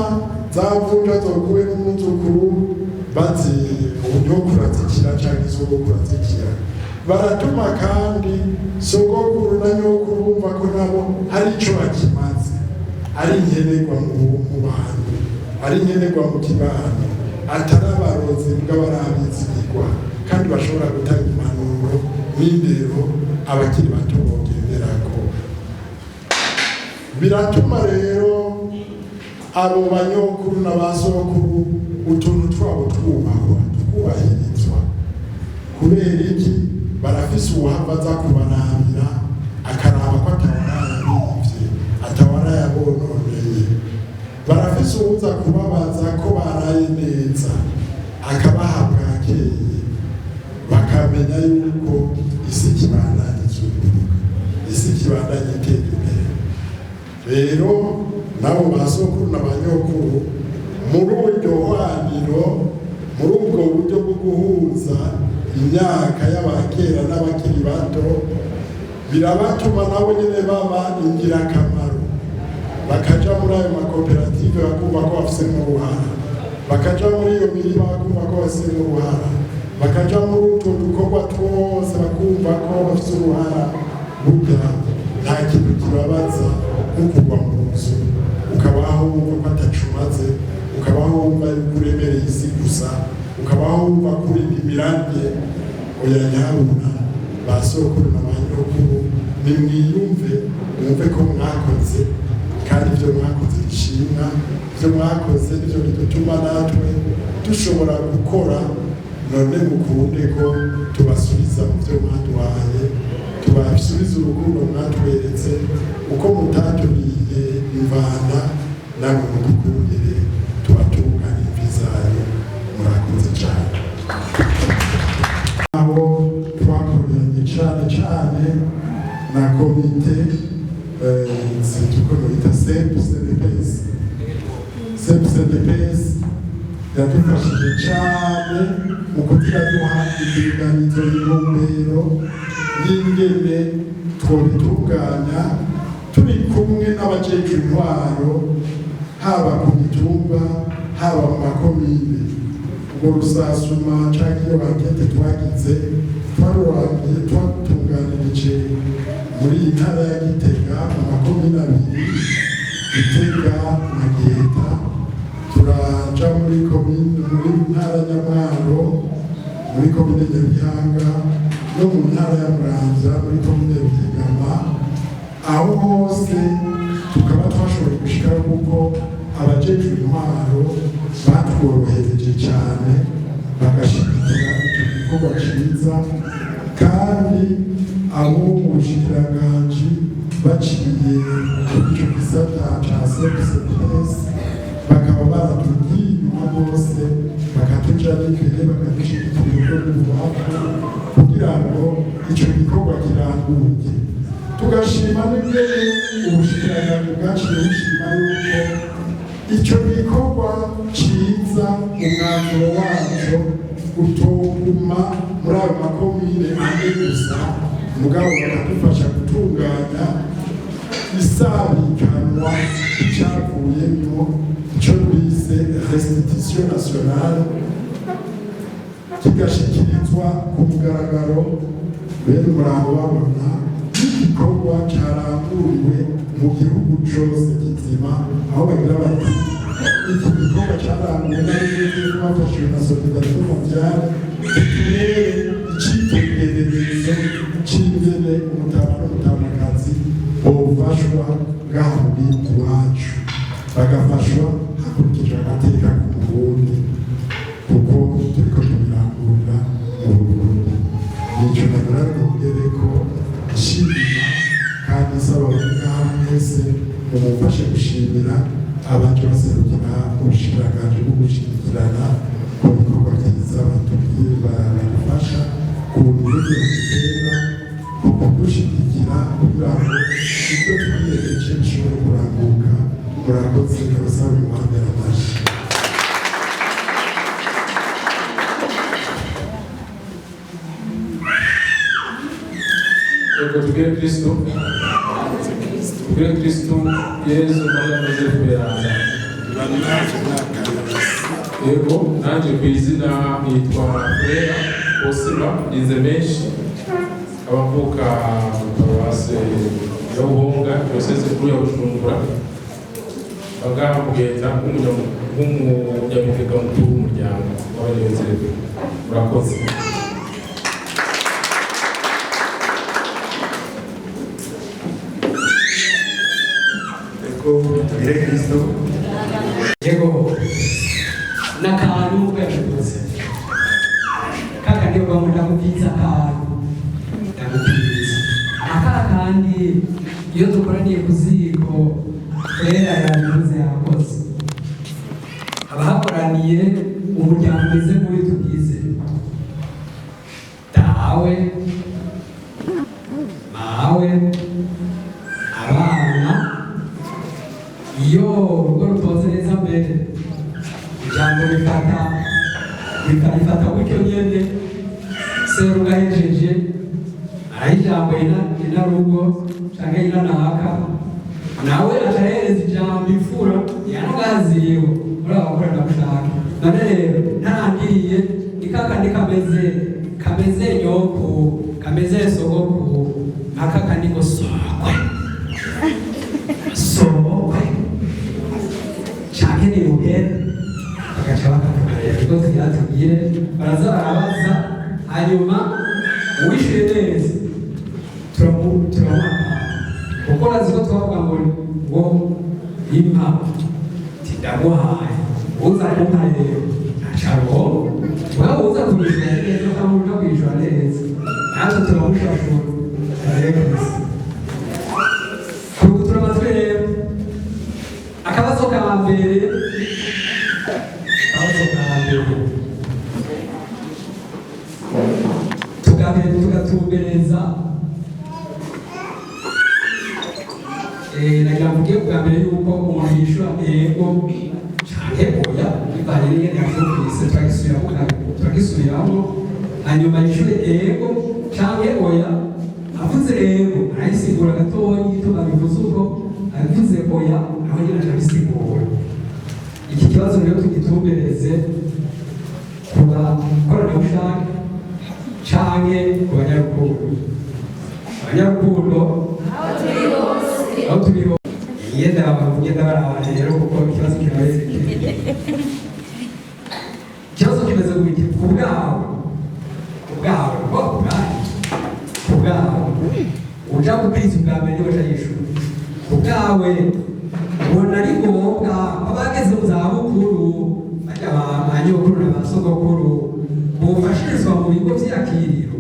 [SPEAKER 8] zavunja zokuwe n'umwuzukuru bazi unyokuru azikira canke sogokuru azikira. Baratuma kandi sogokuru na nyokuru bumva ko nabo hari ico bakimaze, ari nkenerwa mu bantu, ari nkenerwa mu kibano, atari abarozi bw'abarabizigirwa kandi bashobora gutanga impanuro n'indero abakiri bato bogenderako. Biratuma rero abo banyokuru n'abasokuru utuntu twabo twubahirizwa. Kubera iki? Barafise uwahava aza kubanamira akaraba ko atawarayabivye atawarayabononeye. Barafise uwuza kubabaza ko baraye neza akabaha bwakeye bakamenya yuko isi kibandanya izunguruka, isi kibandanya itera imbere. Rero nabo basokuru n'abanyokuru muri uryo hwaniro, muri ubwo buryo bwo guhuza imyaka y'abakera n'abakiri bato, birabatuma nabo nyene baba ingirakamaro. Bakaja muri ayo makoperative bakumva ko bafisemo uruhara, bakaja muri iyo mirima bakumva ko bafisemo uruhara, bakaja muri utwo dukorwa twose bakumva ko bafise uruhara. Burya nta kintu kibabaza nko kugwa mu nzu ukabaho wumva ko atacumaze, ukabaho wumva yuko uremereye isi gusa, ukabaho wumva ko uri imirange. Oya nyabuna basokuru n'abanyokuru nimwiyumve mwumve ko mwakoze kandi ivyo mwakoze bishimwa, ivyo mwakoze nivyo bidutuma natwe dushobora gukora. None mukunde ko tubasubiza mu vyo mwaduhaye, tubasubiza urukundo mwatweretse, uko mutaturiye imvana namwe mudukundire tubatunganye imvi zanyu. Murakoze cane. Abo twakoranye cane cane na komite tukonoita CPCDPS yadufashije cyane mu kugira duha indinganizo y'intumbero y'ingene twobitunganya turi kumwe n'abajejwe intwaro haba ku mitumba haba mu makomine. Ubwo rusasuma canke iyo bankete twagize twatunganirije muri iyi ntara ya Gitega mu makomine abiri, Gitega na Giheta, turaja muri ntara ya Mwaro, muri komine Nyabihanga no mu ntara ya Muramvya muri komine Rutegama. Aho hose tukaba twashoboye gushikaho kuko abajejwe intwaro batworohereje cyane bagashigikira icyo gikorwa cyiza, kandi abo mu bushikiranganji baciye kuri icyo gisata ca CPCDPS bakaba baratugiye inyuma bose bakatuja n'imbere bakadushigikira ubuhafu kugira ngo icyo gikorwa kiranguke. Tugashima n'ingene ubushikiranganji bwaciye bushima yuko icyo gikorwa cyiza umwanzuro wacyo utoguma muri ayo makomine ane gusa, mugabo bakadufasha gutunganya isabikanwa icyavuyemo icyo bise restitution nationale, kigashikirizwa ku mugaragaro. Bene umurambo babona igikorwa cyaranguriwe mu gihugu cyose kizima, aho bagira bati iki gikorwa cyaranguwe n'abayobozi bafashijwe na Solidarité Mondiale kitubere icyitegererezo cy'ingene umutama n'umutamakazi bofashwa ngaha mu gihugu iwacu, bagafashwa hakurikijwe amateka ku Burundi, kuko turiko tubirangurira mu Burundi. Nicyo nagaragara ko nshimira kandi nsaba ngaha mwese mumufashe gushimira abaje baserukira ubushikiranganji bwo gushyigikirana ku bikorwa byiza batubwiye badufasha ku buryo butera mu kudushyigikira kugira ngo ibyo twiyereje bishobore kuranguka. Murakoze, ndabasaba umuhanda amashyi.
[SPEAKER 11] Tugire Kristo, Yesu Maria Yosefu Beranda. Yego, nanjye ku izina nitwa Frere Osira Nizemeshe, abavuka mu paruwase ya Buhonga, diyoseze nkuru ya Bujumbura, bagaha kugenda nk'umunyamutega mukuru w'umuryango w'abanyayozefu. Murakoze.
[SPEAKER 8] Tugire Kristo.
[SPEAKER 12] Yego n'akantu gacuze kaka ndio bamuta kupinza akantu ndagupinza aka kandi iyo dukoraniye ku ziko rero yabivuze yakoze abahakoraniye umuryango umeze muri tugize dawe mawe abana. Iyo urugo rutonze neza mbere ijambo rifata gutyo nyene seruga hejeje arayijambo ina rugo canke ina naka nawe atahereza ijambo imfura yanugaziyeho muri abakora ndamushaka. None rero ntarangiriye nikakandi kameze nyoko kameze sogoko akaka niko sokwe ni ubwere bagaca bakakubwira ibibazo byatubwire baraza barabaza hanyuma uwishyuye neza turamuha kuko urazi ko twavuga ngo impa ndaguhaye uza kumpa rero ntacaro waba uza kwishyura neza cyangwa uza kwishyura neza natwe turamushashura rero kuko turamaze rero akabazo ka mbere tugatumbereza nagira mvuge bwa mbere yuko umuntu yishura ego canke oya bivanye n'ingene yavyumvise turagisubiramo hanyuma yishure ego canke oya avuze ego arayisigura gatoya igituma bivuze uko avuze oya naho nyine arabisigura iki kibazo rero tugitumbereze ku bakoranabushake canke ku banyarukundo aho turi hose yenda barabana rero kuko ikibazo kiraberekeye ikibazo kimeze gutya ku bwawe uja kubwiriza ubwa mbere niba aja yishura ku bwawe ubona ari ngombwa abageze mu zabukuru bajya ba nyokuru na ba sogokuru bofashirizwa mu bigo vy'akiriro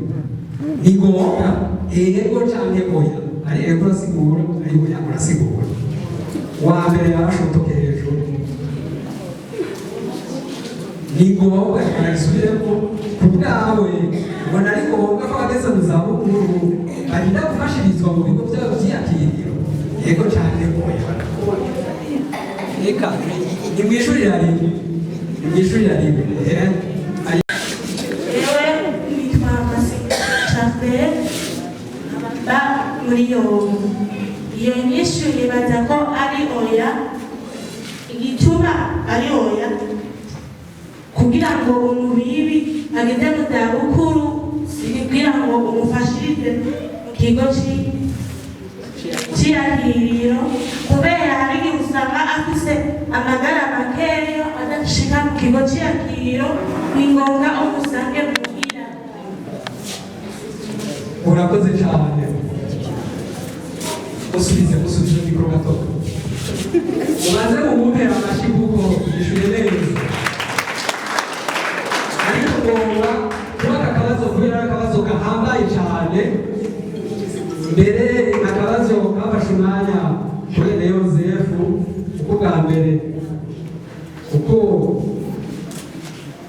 [SPEAKER 12] ni ngombwa ego canke oya ari ego urasigura ari oya urasigura wa mbere yarashotoke hejuru ni ngombwa arayisubiremo ku bwawe ubona ari ngombwa ko abageze mu zabukuru barinda gufashirizwa mu bigo vyabo vy'akiriro ego canke oya reka nimwishurira rimwe
[SPEAKER 5] muri iyo nyishu nibaza ko ari oya igituma ari oya kugira ngo umubibi ageze mu zabukuru kugira ngo umufashirize mu kigo cy'irahiriro kubera hari igihe usanga afise amagara makeya adashika mu kigo cy'irahiriro ni ngombwa umusange muhira.
[SPEAKER 12] Urakoze cyane usubize mikoro gato ubanze mumumpera amashyi kuko yishuye neza ariko ugomba kuba aka kabazo kubera ari akabazo gahambaye cyane mbere akabazo kafashe umwanya kuri Yozefu kuko bwa mbere kuko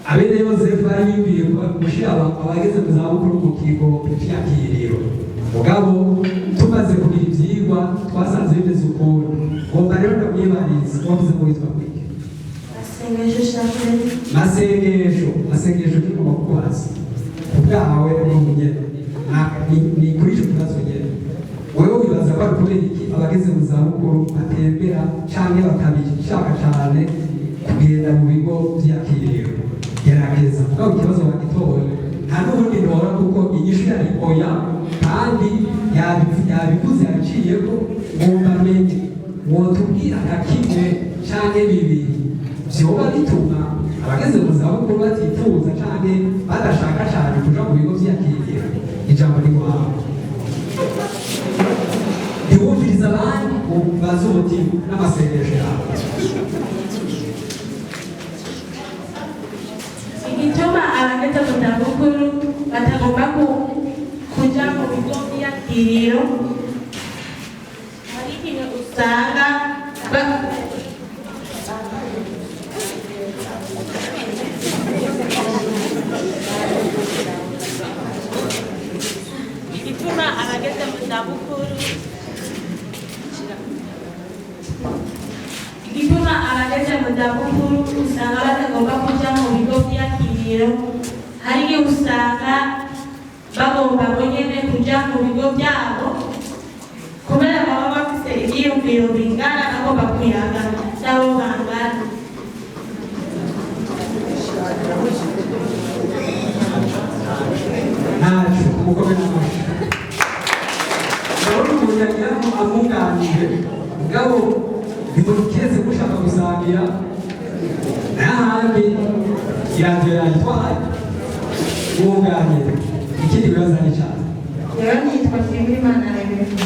[SPEAKER 12] abene Yozefu bari bimbiye gushyira abageze mu zabukuru mu kigo cy'akiriro mugabo tumaze kugira ibyigwa twasanze bimeze ukuntu ngomba rero ndamwibariza wavuze ngo witwa kwiki masengesho kigomba kukubaza ubwawe n'umunyene ni kuri icyo kibazo nyene wewe wibaza ko ari kubera iki abageze mu zabukuru batembera canke batabishaka cane kugenda mu bigo vy'akiriro gerageza mugabo ikibazo bagitoye nta n'ubundi ntora kuko inyishu yari oya kandi yabivuze yaciyeko ngomba menye wotubwira nka kimwe canke bibiri vyoba bituma abageze mu zabukuru batifuza canke badashaka cane kuja mu bigo vy'akiriro ijambo ni wawe ntiwumviriza abandi ubaze umutima n'amasengesho yawe
[SPEAKER 5] igituma abageze mu zabukuru batagomba kuja mu bigo by'akiriro hari igihe usanga igituma abageze mu zabukuru usanga batagomba kuja mu bigo by'akiriro hari igihe usanga bagomba bonyene kuja mu bigo byabo kubera baba bafise ivyiyumviro bingana bagomba kuyaga n'abo bangana
[SPEAKER 12] ntaco umugome n'amashi ndabona umuntu yagira ngo amwunganire mugabo ntimukeze gushaka gusangira n'ahandi iradiyo yayitwaye mwunganire ikindi bibaza ni cyane
[SPEAKER 4] rero nitwa Nshimirimana Rebeka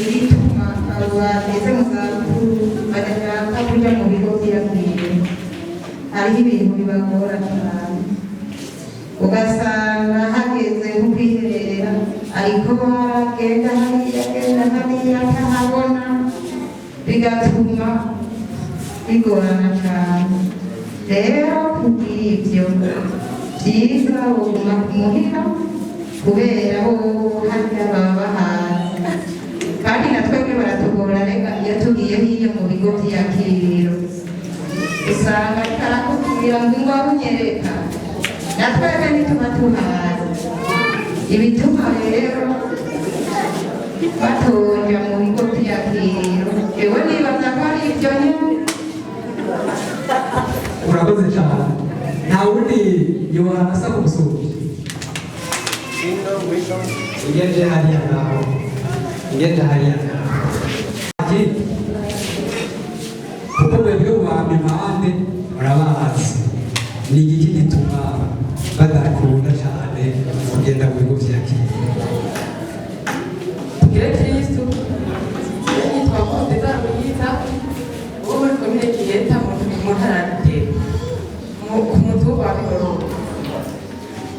[SPEAKER 4] ibituma abo bageze mu zabukuru badashaka kujya mu bigo by'akiriro hariho ibintu bibagora cyane ugasanga hageze nko kwiherera ariko agenda hariya atahabona bigatuma bigorana cyane rero kubw'ibyo byiza uguma kumuhira kubera bo hariya baba bahazi kandi na twebwe baratugora reka
[SPEAKER 13] iyo tugiye hiyo mu bigo by'iyakiriro usanga tarakubwira ngo ingwa unyereka natwebwe ntituba tuhazi ibituma rero batonja mu bigo by'iyakiriro ewe nibaza ko ari ibyo nyine.
[SPEAKER 12] urakoze cyane nta wundi yohana asa kumusuhuza ingenje hariya naho ingenje hariya naho kuko mwebwe mubambi impande murabazi ni igiki gituma badakunda cyane kugenda mu bigo by'iyakiriro.
[SPEAKER 3] tugire kristu yitwa Kundeza Ruyita wo muri komine Giheta mu ntara ya Gitega ku mutumba wa Bigorora.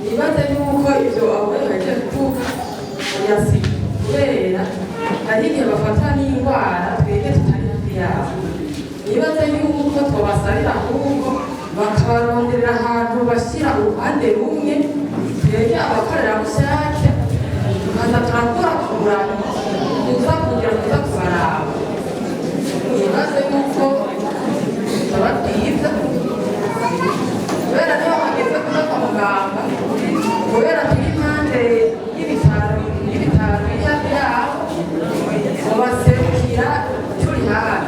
[SPEAKER 3] nibaza yuko ibyo abagore bagiye kuvuga yasiga kubera hari igihe bafatwa n'indwara twebwe tutari hafi yabo. nibaza yuko twabasarira ahubwo bakabaronderera ahantu bashyira uruhande rumwe twebwe abakorerabushake tukaza turakora ku murango tuza kugira tuza kubaraba. nibaza yuko bitaba byiza kubera niyo hageze kuza kwa muganga kubera turi impande y'ibitaro biri hafi yabo babaserukira turi hafi.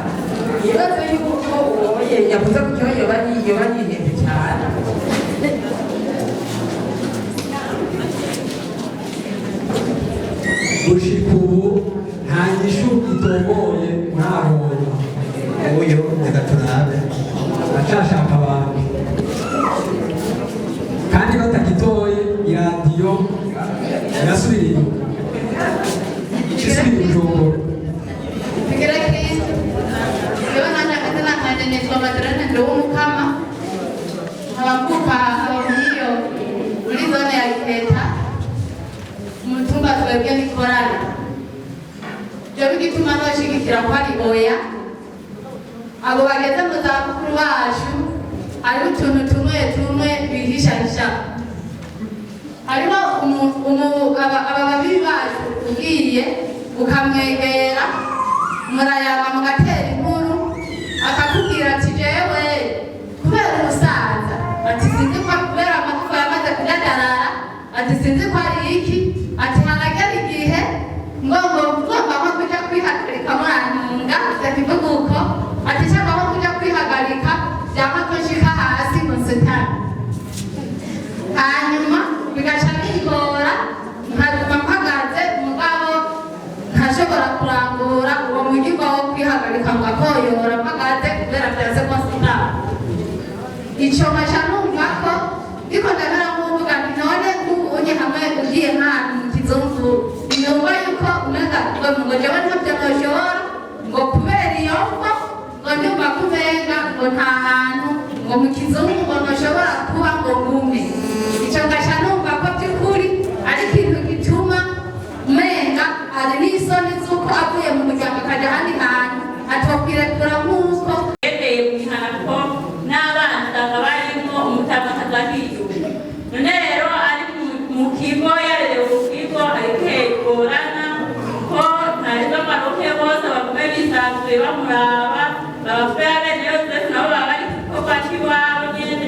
[SPEAKER 3] nibaza yuko uwoye yavuze ku cyo yoba yihenze cyane.
[SPEAKER 12] gushika ubu nta nyishu itomboye murabona
[SPEAKER 1] uyu reka turabe
[SPEAKER 12] acashaka abantu kandi batagitoye iradiyo irasubira inyuma isubira ibujumbura.
[SPEAKER 6] tugire kristu yewe nanje akazina kanje nitwa Madalena Ndirumukama abavuka abamuriyo muri zone ya Giheta umutumba twebwe nikorana byo bigituma ntibashigikira ko ari oya abo bageze mu zabukuru bacu hariho utuntu tumwe bihishahisha. hariho abababi bacu ugiye ukamwegera murayaba mugatera inkuru akakubwira ati jewe kubera umusaza ati sinzi ko kubera amagufa yamaze kudadarara ati sinzi ko ari iki ati haragera igihe ngomba nko kuja kwihagarika murantunga ndakivuga uko ati cyangwa nko kuja kwihagarika byanga ko nshika hasi musitani hanyuma bigaca bingora nkaguma mpagaze mugabo ntashobora kurangura uwo mugigo wo kwihagarika ngo akoyora mpagaze kubera byaze ko sitani. icyo nkaca numva ko ndiko ndamera nk'uvuga nti none nk'ubunye hamwe ugiye nk'ahantu mu kizungu nyumva yuko umenga ngo jewe ntabyo noshobora ngo kubera iyo mvo ngo nyumva kumenga ngo nta hantu ngo mu kizungu ngo noshobora kuba ngo ngume. icyo ngaca numva ko by'ukuri ari ikintu gituma umenga hari n'isoni z'uko avuye mu muryango akajya ahandi hantu atokwirekura nk'uko
[SPEAKER 5] yemeye kumihanako n'abana usanga barimo umutamakazi w'akiyubu. none rero ari mu kigo yarerewe mu kigo ariko yegorana ko ntarizo amaroke bose bagume bisanzuye bamuraba babafite abene yosefu nabo baba bari kuko kiwabo nyene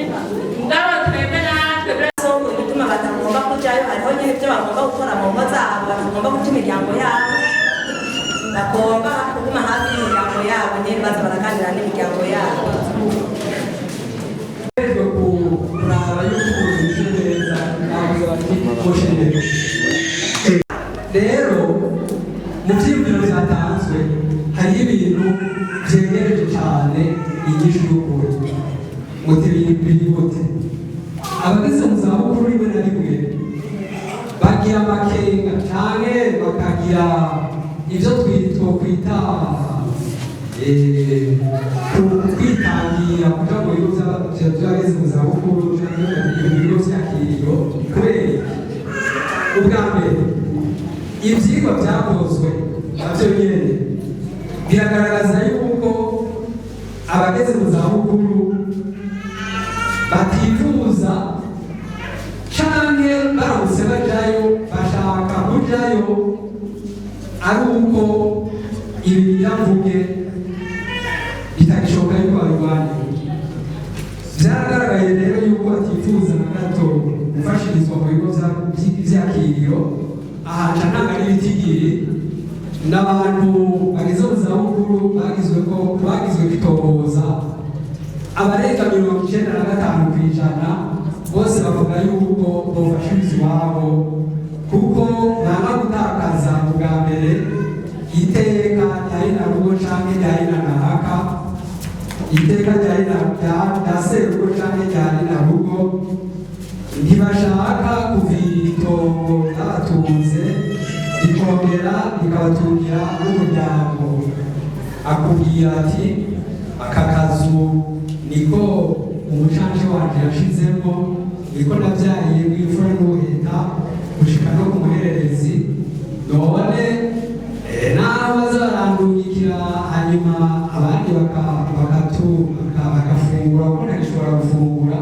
[SPEAKER 5] mugabo twebwe natwe
[SPEAKER 14] ibituma batagomba kujyayo hariho nyine ibyo bagomba gukora mu ngo zabo batagomba guta imiryango yabo bagomba kuguma hafi y'imiryango yabo nyine baza baraganira n'imiryango yabo.
[SPEAKER 12] rero mu byiyumviro byatanzwe hariho ibintu byegereje cyane inyishu y'ukuri muti biri gute. abageze mu zabukuru rimwe na rimwe bagira amakenga cyane bakagira ibyo twokwita kwitangira kuja mu bigo by'abageze mu zabukuru cyangwa ibigo by'akiriro kubera ubwa mbere ibyigwa byakozwe nabyo nyine biragaragaza yuko abageze mu zabukuru batifuza canke baramutse bajayo bashaka kujayo ari uko ibi biramvuge gufashirizwa mu bigo by'akiriro ahaca ntanga n'ibitigiri n'abantu bageze mu zabukuru bagizwe kwitohoza abarenga 95% bose bavuga yuko bofashiriza iwabo kuko nanga gutakaza ubwa mbere iteka ryari na rugo canke ryari na nahaka iteka ryari na serugo canke ryari na rugo ntibashaka kuvira itongo ry'abatunze rikongera rikabatungira n'umuryango akubwira ati aka kazu niko umucanje wanje yashizemo niko navyaye mw'imfura n'ubuheta gushika no ku muhererezi none naho bazarandungikira hanyuma abandi bagafungura kuko ntagishobora gufungura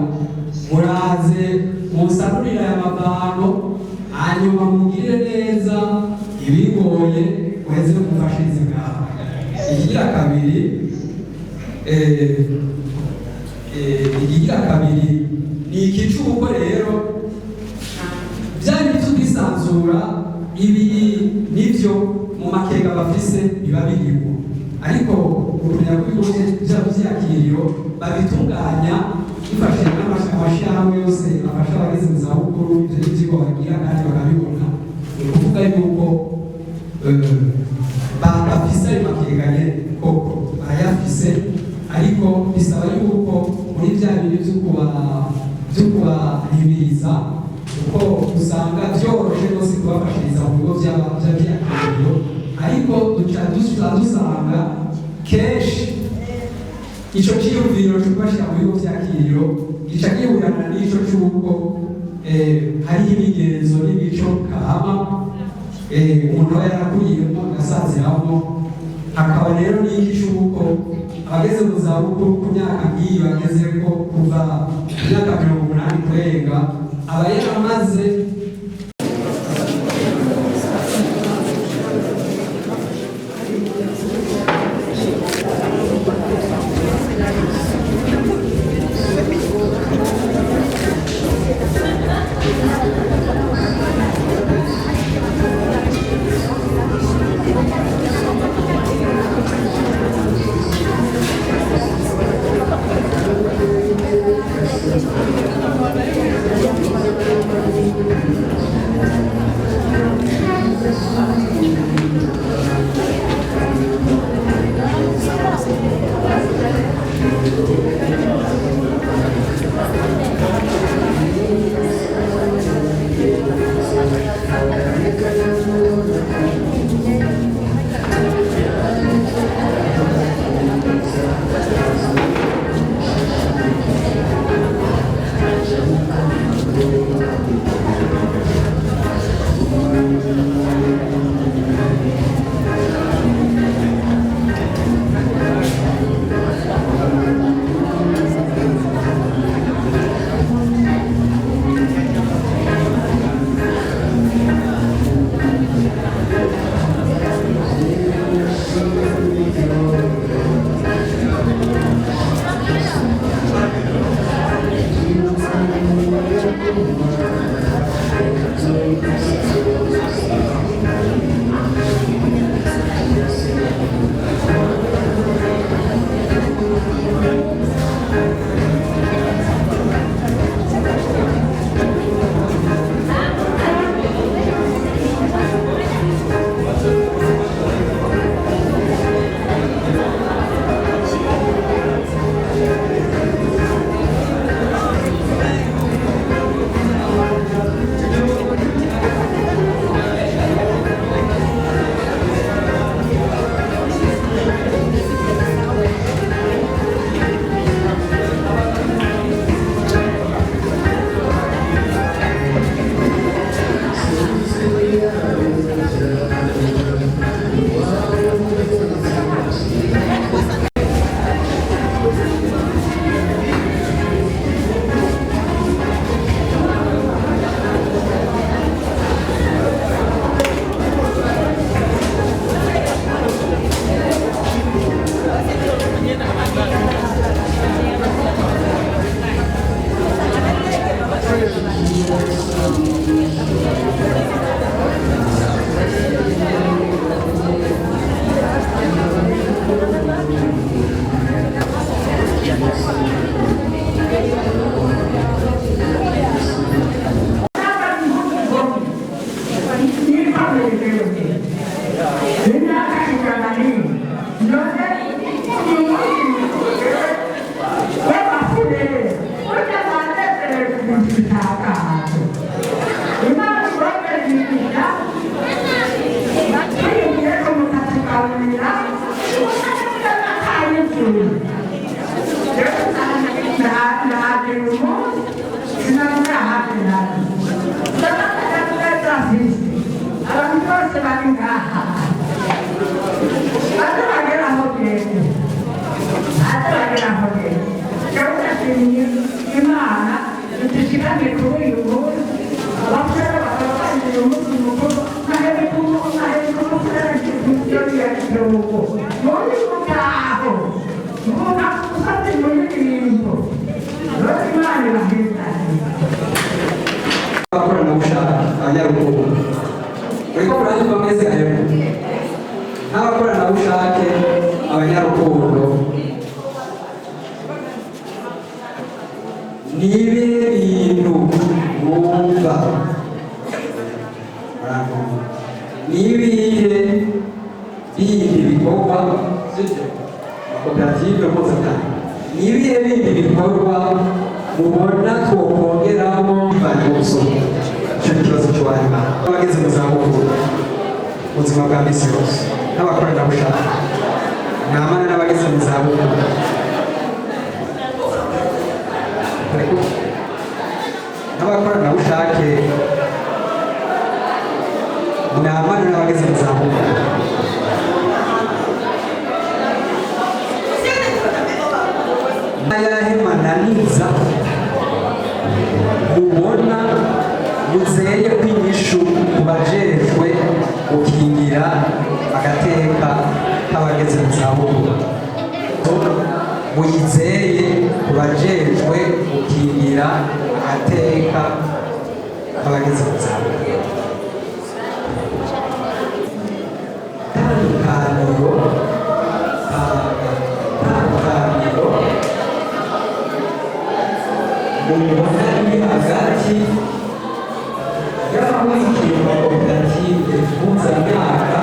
[SPEAKER 12] muraze musanurira aya mavano hanyuma mugire neza ibigoye muheze mufashirize ngaho ikigira kabiri ni ikicuko rero byari bitubwisanzura ibi nivyo mu makenga bafise biba biriho ariko ukumenya ko ibigo vy'akiriro babitunganya bifashije n'amashirahamwe yose afasha abageze mu zabukuru ivyo n'ivyigwa bagira kandi bakabibona ni ukuvuga yuko bafise ayo makenga nyene koko barayafise ariko bisaba yuko muri bya bintu vyo kubahimiriza kuko usanga vyoroshe rwose kubafashiriza mu bigo vy'akiriro ariko duca dusanga kenshi ico ciyumviro co kubashira mu bigo vy'akiriro gica gihurirana n'ico c'uko hariho imigenzo n'imico kama umuntu aba yarakuriyemo agasaziramwo hakaba rero n'iki c'uko abageze mu zabukuru ku myaka nk'iyi bagezeko kuva imyaka 80 kurenga aba yaramaze
[SPEAKER 15] Thank you.
[SPEAKER 12] n'abakoranabushake abanyarukundo ni ibihe bintu bumva ni ibihe bindi bikorwa koperative mpuzamahanga ni ibihe bindi bikorwa mubona twokongeramo bivanye mu busoro icyo ni ikibazo cy'uwanyuma abageze mu zabukuru mu buzima bwa misi yose n'abakoranabushake namana n'abageze mu zabukuru n'abakoranabushake namana n'abageze mu zabukuru ayahe mananiza mubona muzeye kw'inyishu ku bajejwe gukingira agateka k'abageze mu zabukuru muyizeye ku bajejwe gukingira agateka k'abageze mu zabukuru tandukaniro mubona ni hagati y'abamurikiye amakoperative mpuzamyaka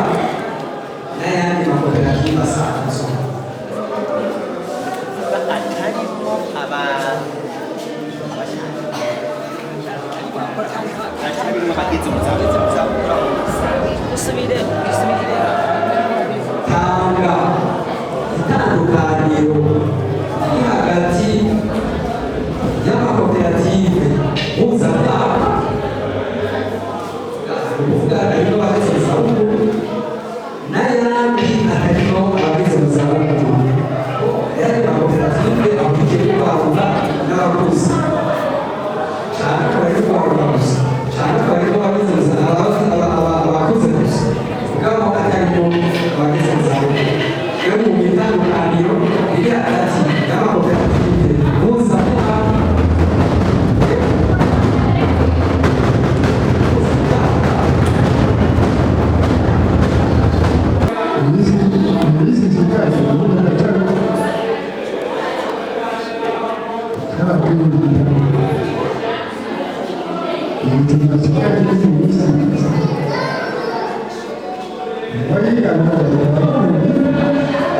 [SPEAKER 12] n'ayandi makoperative asanzwe tanga itandukaniro riri hagati y'amakoperative mpuzamyaka ukuvuga harimo abageze mu zabukuru n'ayandi atarimo abageze mu zabukuru ayandi makoperative akwiye guhabwa n'abakuze cyane ko bari guhabwa gusa cyane ko bari abageze mu zabukuru abakuze gusa ubwabo atarimo abageze mu zabukuru rero mu itandukaniro riri hagati y'amakoperative mpuzamyaka
[SPEAKER 8] Oye,